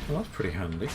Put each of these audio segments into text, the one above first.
Well, that's pretty handy.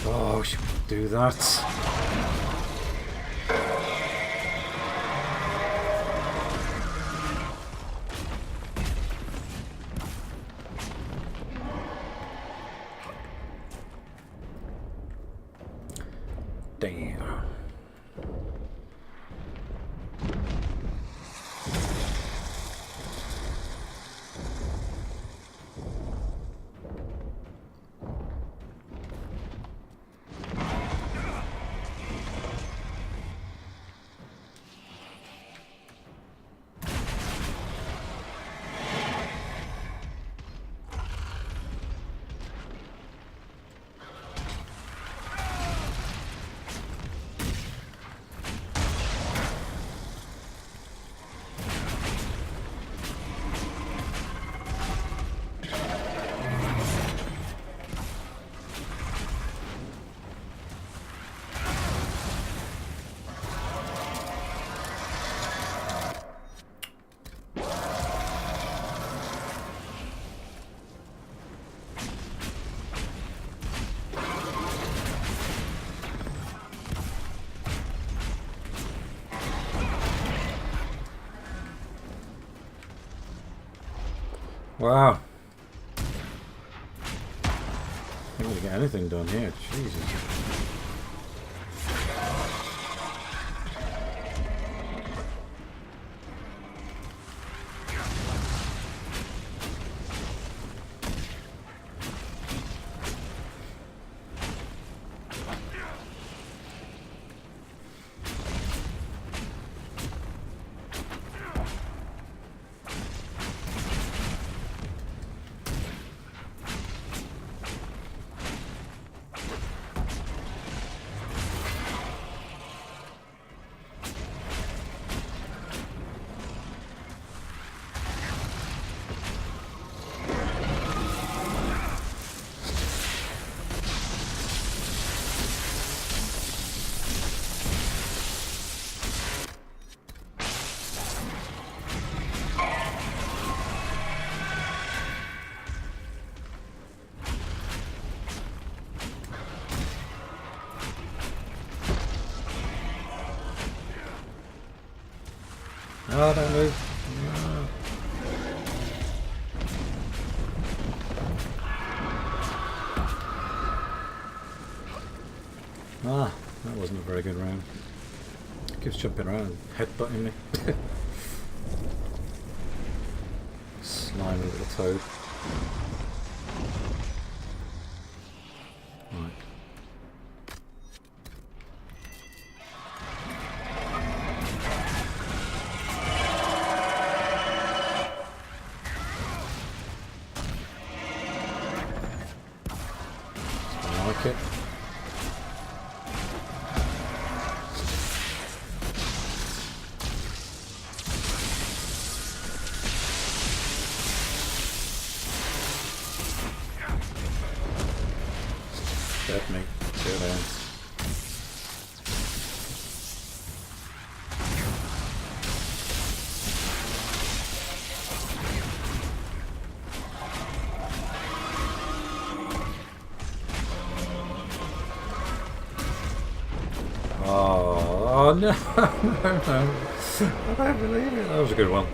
Oh, should we do that? Damn. Wow. Not going to get anything done here. Jesus. Oh, don't move. No. Ah, that wasn't a very good round. Keeps jumping around and headbutting me. Slimy little toad. Right. I like it. Dead me. Go down. Oh no, no, no. I don't believe it. That was a good one.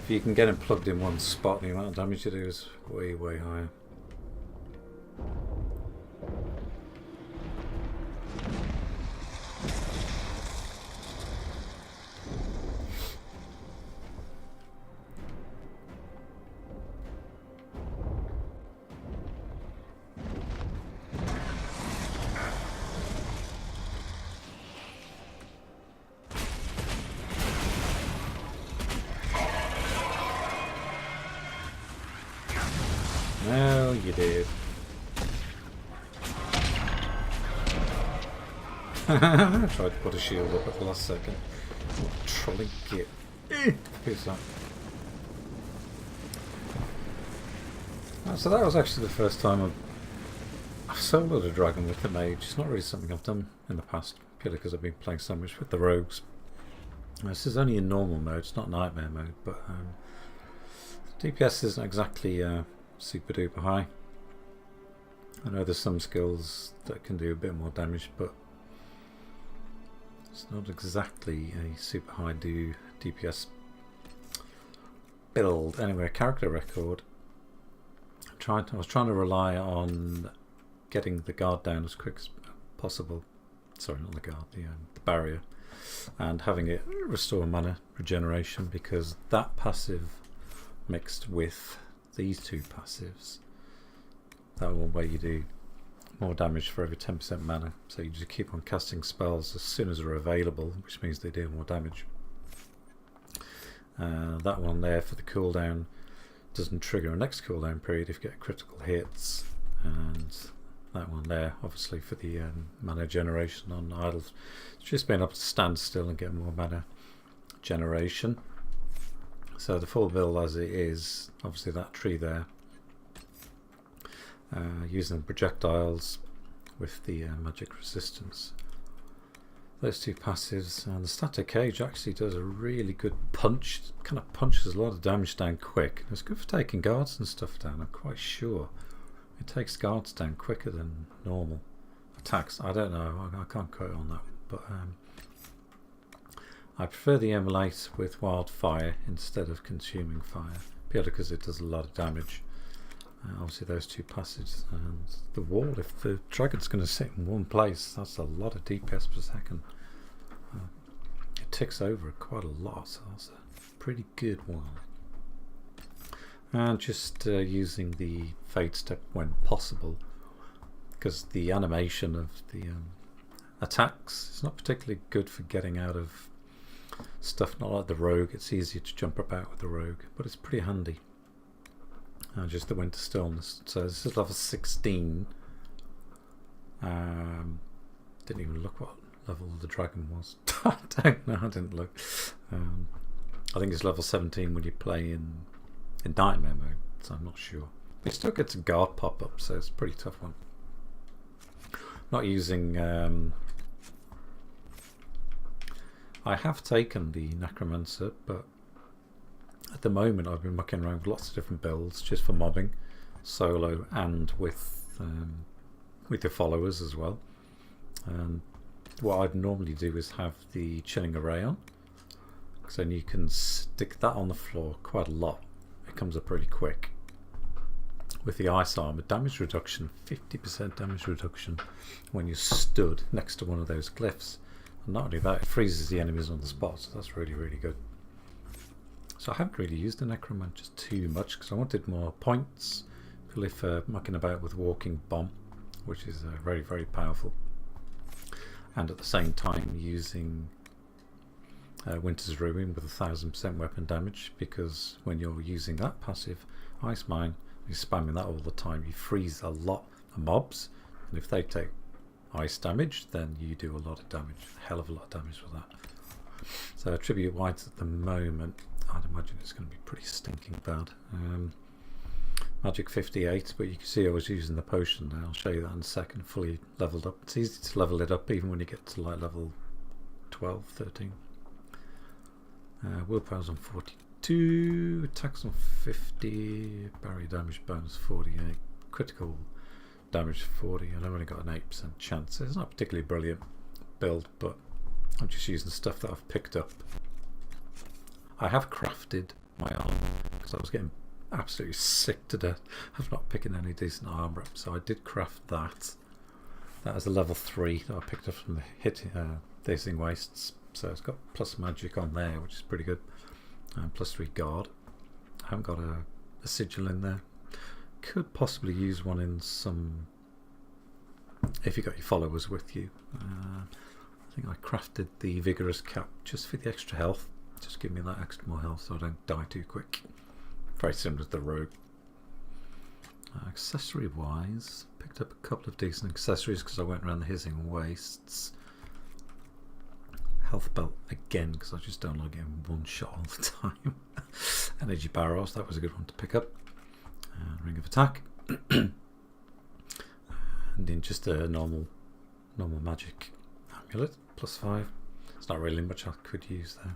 If you can get him plugged in one spot, the amount of damage you do is way, way higher. Well, you did. I tried to put a shield up at the last second. What a trolling git. Who's that? So that was actually the first time I've soloed a dragon with the Mage. It's not really something I've done in the past, purely because I've been playing so much with the rogues. This is only in normal mode, it's not nightmare mode, but DPS isn't exactly super duper high. I know there's some skills that can do a bit more damage, but it's not exactly a super high DPS build. Anyway, character record. I was trying to rely on getting the guard down as quick as possible. Sorry, not the guard, the barrier, and having it restore mana regeneration, because that passive mixed with these two passives, that one where you do more damage for every 10% mana, so you just keep on casting spells as soon as they're available, which means they do more damage. That one there for the cooldown doesn't trigger a next cooldown period if you get critical hits, and that one there obviously for the mana generation on idle. It's just being able to stand still and get more mana generation. So the full build as it is, obviously that tree there, using projectiles with the magic resistance. Those two passives, and the static cage actually does a really good punch. It kind of punches a lot of damage down quick. It's good for taking guards and stuff down, I'm quite sure. It takes guards down quicker than normal attacks. I don't know, I can't quote on that, but I prefer the emulate with wildfire instead of consuming fire, purely because it does a lot of damage. Obviously those two passages and the wall. If the dragon's going to sit in one place, that's a lot of DPS per second. It ticks over quite a lot, so that's a pretty good one. And just using the fade step when possible, because the animation of the attacks is not particularly good for getting out of stuff. Not like the rogue, it's easier to jump about with the rogue, but it's pretty handy. Just the winter stillness. So this is level 16. Didn't even look what level the dragon was. I don't know, I didn't look. I think it's level 17 when you play in nightmare mode, so I'm not sure. It still gets a guard pop up, so it's a pretty tough one. Not using I have taken the necromancer, but at the moment I've been mucking around with lots of different builds just for mobbing, solo and with your followers as well. And what I'd normally do is have the chilling array on, because then you can stick that on the floor quite a lot. It comes up really quick. With the ice armor, damage reduction, 50% damage reduction when you're stood next to one of those glyphs. And not only that, it freezes the enemies on the spot, so that's really, really good. So I haven't really used the necromancer too much because I wanted more points, really for mucking about with walking bomb, which is very, very powerful. And at the same time using Winter's Ruin with 1000% weapon damage, because when you're using that passive ice mine, you're spamming that all the time, you freeze a lot of mobs, and if they take ice damage, then you do a lot of damage, a hell of a lot of damage with that. So Tribute White at the moment, I'd imagine it's going to be pretty stinking bad. Magic 58, but you can see I was using the potion now. I'll show you that in a second, fully leveled up. It's easy to level it up even when you get to like level 12, 13. Willpower's on 42, attacks on 50, barrier damage bonus 48, critical damage 40, and I've only got an 8% chance. It's not a particularly brilliant build, but I'm just using stuff that I've picked up. I have crafted my armor because I was getting absolutely sick to death of not picking any decent armor up, so I did craft that. That is a level 3 that I picked up from the Dazing Wastes, so it's got plus magic on there, which is pretty good, and plus 3 guard. I haven't got a sigil in there. Could possibly use one in some, if you got your followers with you. I think I crafted the vigorous cap just for the extra health, just give me that extra more health so I don't die too quick. Very similar to the rogue. Accessory wise, picked up a couple of decent accessories because I went around the Hissing Wastes. Health belt again because I just don't like getting one shot all the time. Energy barrels, that was a good one to pick up. Ring of attack. And then just a normal magic amulet, plus 5. It's not really much I could use there.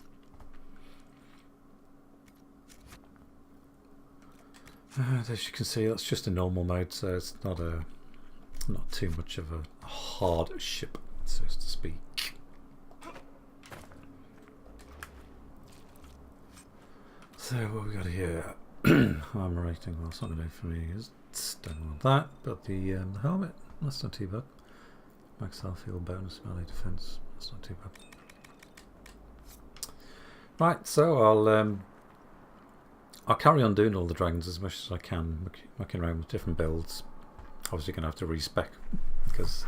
As you can see, that's just a normal mode, so it's not too much of a hard ship, so to speak. So what we got here? Armor rating. Well, it's not going to do for me. Don't want that, but the helmet, that's not too bad. Max health, heal bonus, melee defense. That's not too bad. Right, so I'll carry on doing all the dragons as much as I can, mucking around with different builds. Obviously going to have to respec because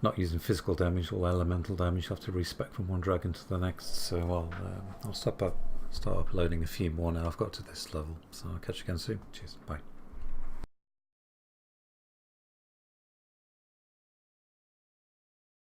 not using physical damage or elemental damage, you have to respec from one dragon to the next. So I'll start uploading a few more now. I've got to this level, so I'll catch you again soon. Cheers, bye.